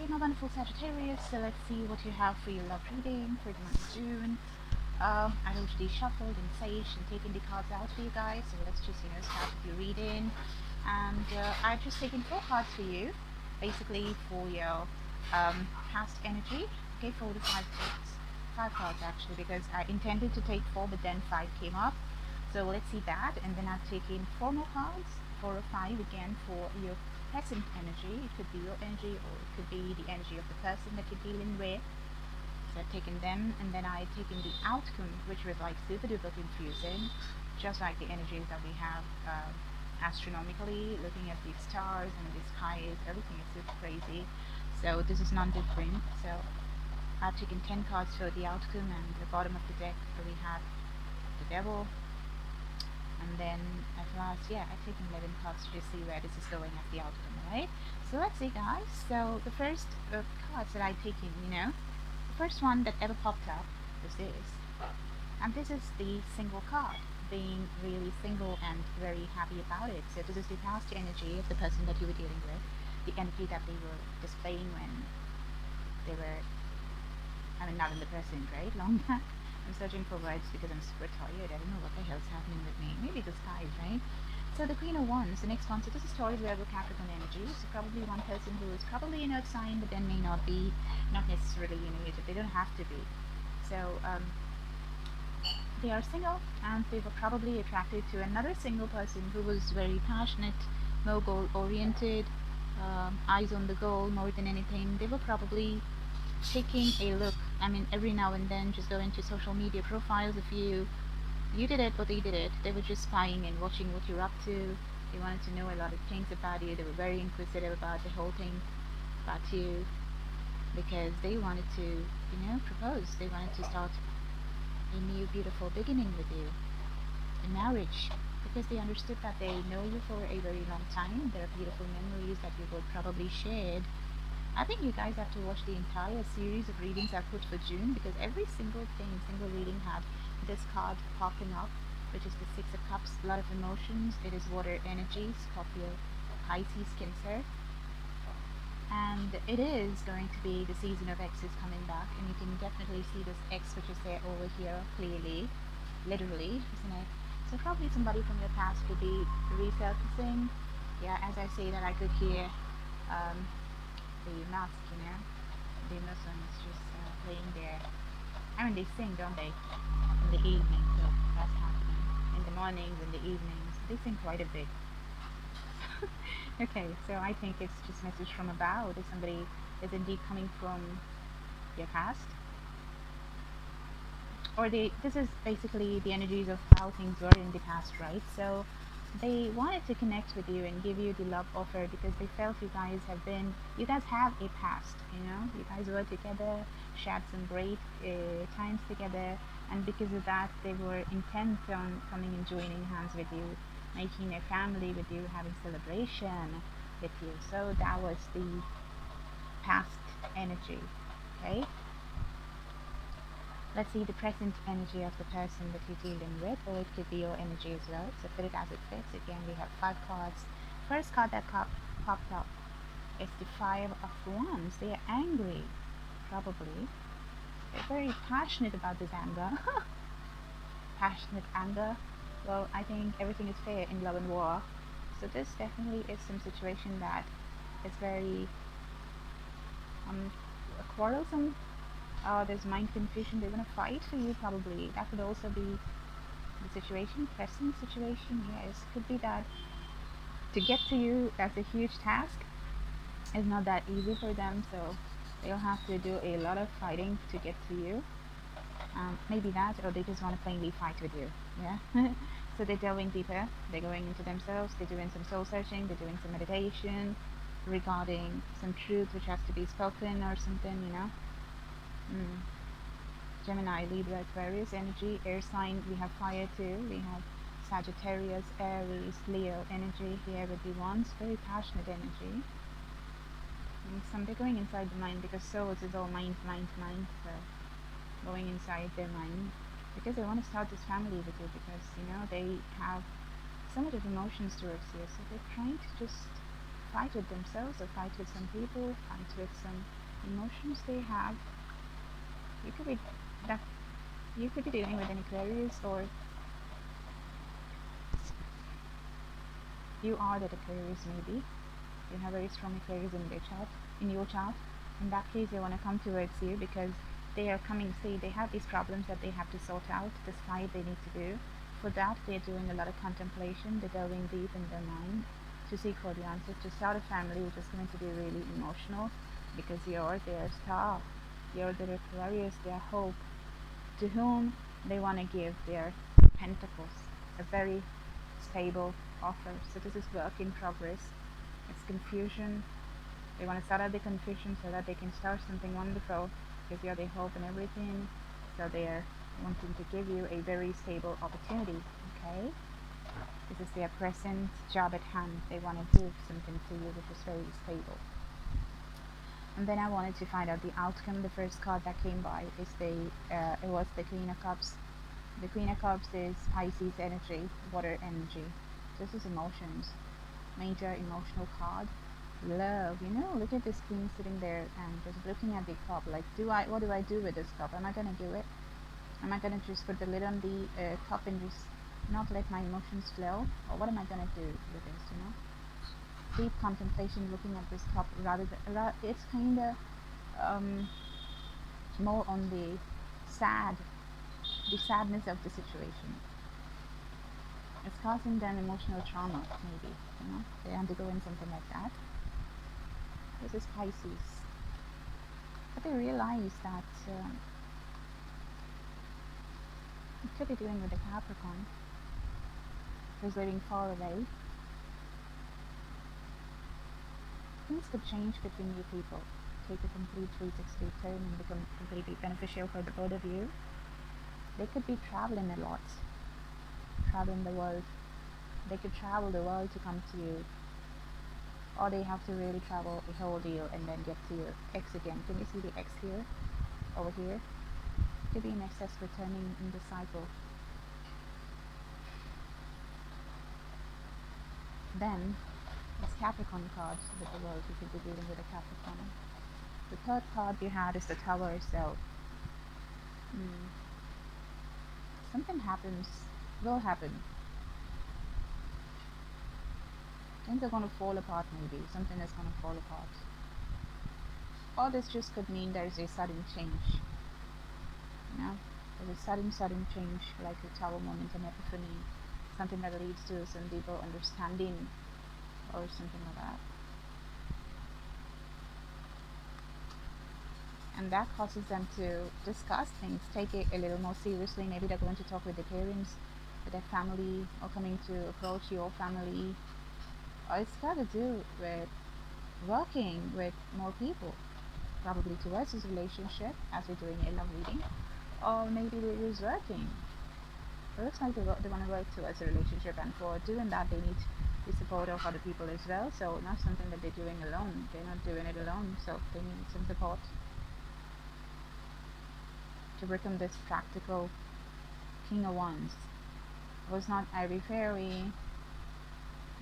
my wonderful Sagittarius. So let's see what you have for your love reading for the month of June. I already shuffled and saged and taken the cards out for you guys. So let's just start with your reading. And I've just taken 4 cards for you, basically for your past energy. Okay, 4 to 5 cards. 5 cards actually, because I intended to take 4, but then 5 came up. So let's see that, and then I've taken 4 more cards, 4 or 5 again for your present energy. It could be your energy, or it could be the energy of the person that you're dealing with. So I've taken them, and then I've taken the outcome, which was like super duper confusing, just like the energies that we have astronomically, looking at the stars and the skies. Everything is super crazy. So this is non different. So I've taken 10 cards for the outcome, and at the bottom of the deck we have the devil. And then at last, I've taken 11 cards to just see where this is going at the outcome, right? So let's see, guys. So the first cards that I've taken, the first one that ever popped up was this. And this is the single card, being really single and very happy about it. So this is the past energy of the person that you were dealing with, the energy that they were displaying when they were, not in the present, right? Long back. I'm searching for words because I'm super tired. I don't know what the hell's happening with me. Maybe the skies, right? So the Queen of Wands, the next one. So this is Taurus, Virgo, Capricorn energy. So probably one person who is probably an earth sign, but then may not be, not necessarily, they don't have to be. So they are single, and they were probably attracted to another single person who was very passionate, more goal oriented, eyes on the goal more than anything. They were probably taking a look, every now and then, just go into social media profiles of you did it or they did it. They were just spying and watching what you're up to. They wanted to know a lot of things about you. They were very inquisitive about the whole thing about you, because they wanted to propose. They wanted to start a new beautiful beginning with you in marriage, because they understood that they know you for a very long time. There are beautiful memories that you both probably shared. I think you guys have to watch the entire series of readings I put for June, because every single reading had this card popping up, which is the Six of Cups. A lot of emotions. It is water energy, Scorpio, Pisces, Cancer. And it is going to be the season of exes coming back, and you can definitely see this X, which is there over here, clearly, literally, isn't it? So probably somebody from your past could be resurfacing. Yeah, as I say that, I could hear the mask, the Muslims just playing there. They sing, don't they? In the evening, so that's happening. In the mornings, in the evenings, they sing quite a bit. Okay, so I think it's just message from above. If somebody is indeed coming from your past, or this is basically the energies of how things were in the past, right? So they wanted to connect with you and give you the love offer, because they felt you guys have a past. You guys were together, shared some great times together, and because of that they were intent on coming and joining hands with you, making a family with you, having celebration with you. So that was the past energy. Okay, let's see the present energy of the person that you're dealing with, or it could be your energy as well. So fit it as it fits. Again, we have 5 cards. First card that popped up is the Five of Wands. They are angry, probably. They're very passionate about this anger. Passionate anger. Well, I think everything is fair in love and war. So this definitely is some situation that is very quarrelsome. There's mind confusion. They're gonna fight for you, probably. That could also be the situation, present situation. Yes, could be that to get to you, that's a huge task. It's not that easy for them, so they'll have to do a lot of fighting to get to you. Maybe that, or they just want to plainly fight with you. Yeah. So they're delving deeper. They're going into themselves. They're doing some soul searching. They're doing some meditation regarding some truth which has to be spoken or something. Gemini, Libra, Aquarius energy. Air sign, we have fire too. We have Sagittarius, Aries, Leo energy here with the Wands. Very passionate energy. And they're going inside the mind, because souls is all mind. So going inside their mind, because they want to start this family with you, because they have so much of emotions towards you. So they're trying to just fight with themselves, or fight with some people, fight with some emotions they have. You could be that you could be dealing with an Aquarius, or you are that Aquarius maybe. You have very strong Aquarius in their chart, in your chart. In that case, they want to come towards you because they are coming. See, they have these problems that they have to sort out, this fight they need to do. For that, they're doing a lot of contemplation. They're delving deep in their mind to seek for the answers, to start a family, which is going to be really emotional because you're their star. You're their Aquarius, their hope, to whom they want to give their pentacles, a very stable offer. So this is work in progress. It's confusion. They want to start out the confusion so that they can start something wonderful because you're their hope and everything. So they're wanting to give you a very stable opportunity. Okay? This is their present job at hand. They want to give something to you which is very stable. And then I wanted to find out the outcome. The first card that came by is it was the Queen of Cups. The Queen of Cups is Pisces energy, water energy. This is emotions, major emotional card. Love, look at this queen sitting there and just looking at the cup like, what do I do with this cup? Am I gonna do it? Am I gonna just put the lid on the cup and just not let my emotions flow? Or what am I gonna do with this, Deep contemplation, looking at this cup, rather than, it's kind of more on the sadness of the situation. It's causing them emotional trauma, maybe, they're undergoing something like that. This is Pisces. But they realize that it could be dealing with a Capricorn who's living far away. Things could change between you people. Take a complete 360 turn and become completely beneficial for the both of you. They could be traveling a lot. Traveling the world. They could travel the world to come to you. Or they have to really travel a whole deal and then get to your ex again. Can you see the ex here? Over here? Could be an excess returning in the cycle. Then, this Capricorn card with the world, you could be dealing with a Capricorn. The third card you had is the Tower, so something will happen. Things are going to fall apart maybe. Something is going to fall apart. Or this just could mean there's a sudden change. There's a sudden change, like a Tower moment, an epiphany. Something that leads to some deeper understanding or something like that. And that causes them to discuss things, take it a little more seriously. Maybe they're going to talk with their parents, with their family, or coming to approach your family. Or it's got to do with working with more people, probably towards this relationship, as we're doing a love reading. Or maybe they're just working. It looks like they want to work towards a relationship, and for doing that, they need the support of other people as well. So not something that they're doing alone. They're not doing it alone, so they need some support to become this practical King of Wands. It was not airy fairy.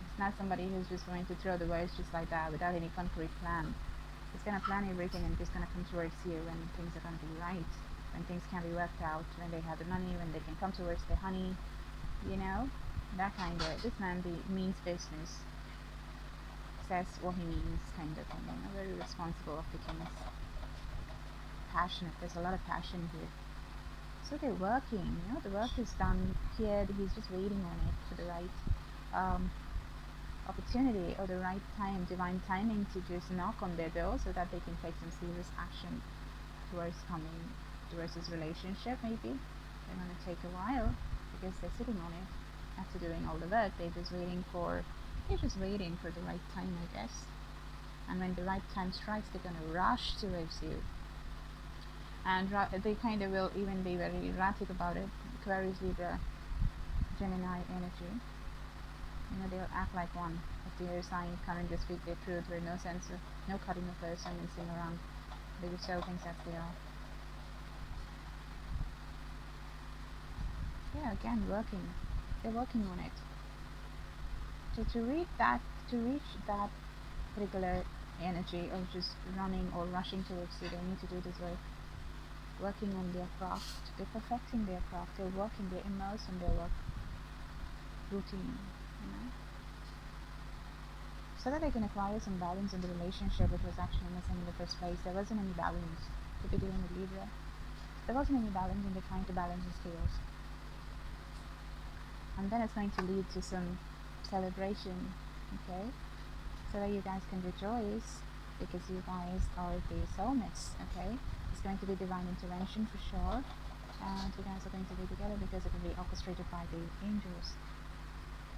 It's not somebody who's just going to throw the words just like that without any concrete plan. It's going to plan everything and just going to come towards you when things are going to be right, when things can be worked out, when they have the money, when they can come towards the honey, that kind of. This man means business, says what he means, kind of thing. Very responsible of the kings. Passionate. There's a lot of passion here. So they're working. The work is done here. He's just waiting on it for the right opportunity or the right time, divine timing, to just knock on their door so that they can take some serious action towards this relationship. Maybe they're going to take a while because they're sitting on it after doing all the work. They're just waiting for the right time, I guess. And when the right time strikes, they're going to rush towards you. And they kind of will even be very erratic about it. Aquarius, Libra, Gemini energy. They'll act like one. If the air sign come and just speak their truth with no censor, no cutting of person and sing around. They will show things as they are. Yeah, again, working. They're working on it. So to reach that particular energy of just running or rushing towards you. They need to do this work, working on their craft. They're perfecting their craft. They're working. They're immersed in their work routine. You know, so that they can acquire some balance in the relationship, which was actually missing in the first place. There wasn't any balance to be dealing with Libra. There wasn't any balance, and they're trying to balance the scales. And then it's going to lead to some celebration, okay? So that you guys can rejoice because you guys are the soulmates, okay? It's going to be divine intervention for sure, and you guys are going to be together because it will be orchestrated by the angels.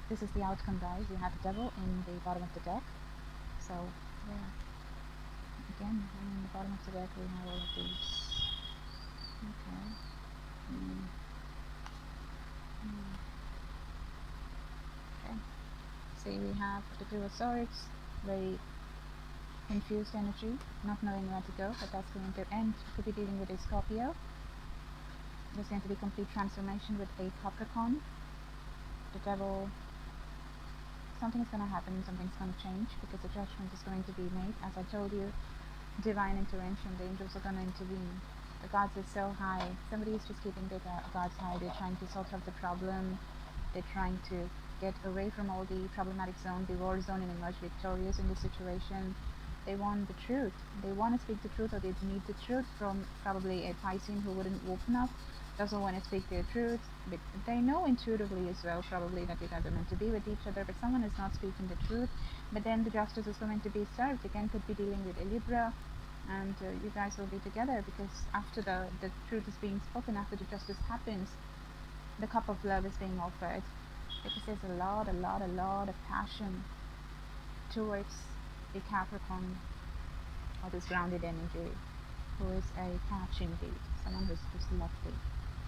This is the outcome, guys. You have the devil in the bottom of the deck. So, yeah. Again, in the bottom of the deck, we have all of these. Okay. Okay. See, we have the Two of Swords, very confused energy, not knowing where to go, but that's going to end. Could be dealing with a Scorpio. There's going to be complete transformation with a Capricorn. The devil, something's going to happen, something's going to change because the judgment is going to be made. As I told you, divine intervention, the angels are going to intervene. The gods are so high. Somebody is just keeping the gods high. They're trying to sort out the problem. They're trying to get away from all the problematic zone, the war zone, and emerge victorious in this situation. They want the truth. They want to speak the truth, or they need the truth from probably a Piscean who wouldn't open up, doesn't want to speak their truth, but they know intuitively as well probably that you guys are meant to be with each other, but someone is not speaking the truth. But then the justice is going to be served. Again, could be dealing with a Libra, and you guys will be together because after the truth is being spoken, after the justice happens, the cup of love is being offered because there's a lot of passion towards a Capricorn or this grounded energy who is a catch indeed, someone who's just lovely,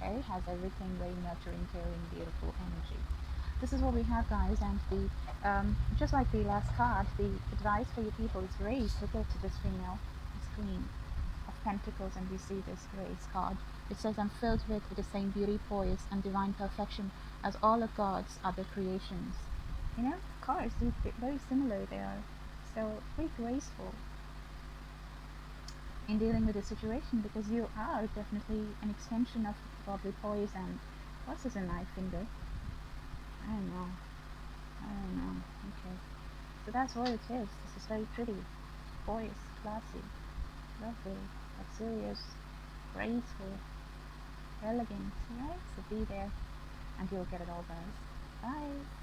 okay, has everything, very nurturing, caring, beautiful energy. This is what we have, guys, and the just like the last card, the advice for you people is grace. Look at this female, this Queen of Pentacles, and we see this grace card. It says, I'm filled with the same beauty, poise, and divine perfection as all of God's other creations. You know, cards, they're very similar. They are so very graceful in dealing with the situation because you are definitely an extension of godly poise. And what's this in my finger? I don't know. Okay. So that's what it is. This is very pretty, poise, classy, lovely, luxurious, graceful, elegant, right? So be there and you'll get it all, guys. Bye.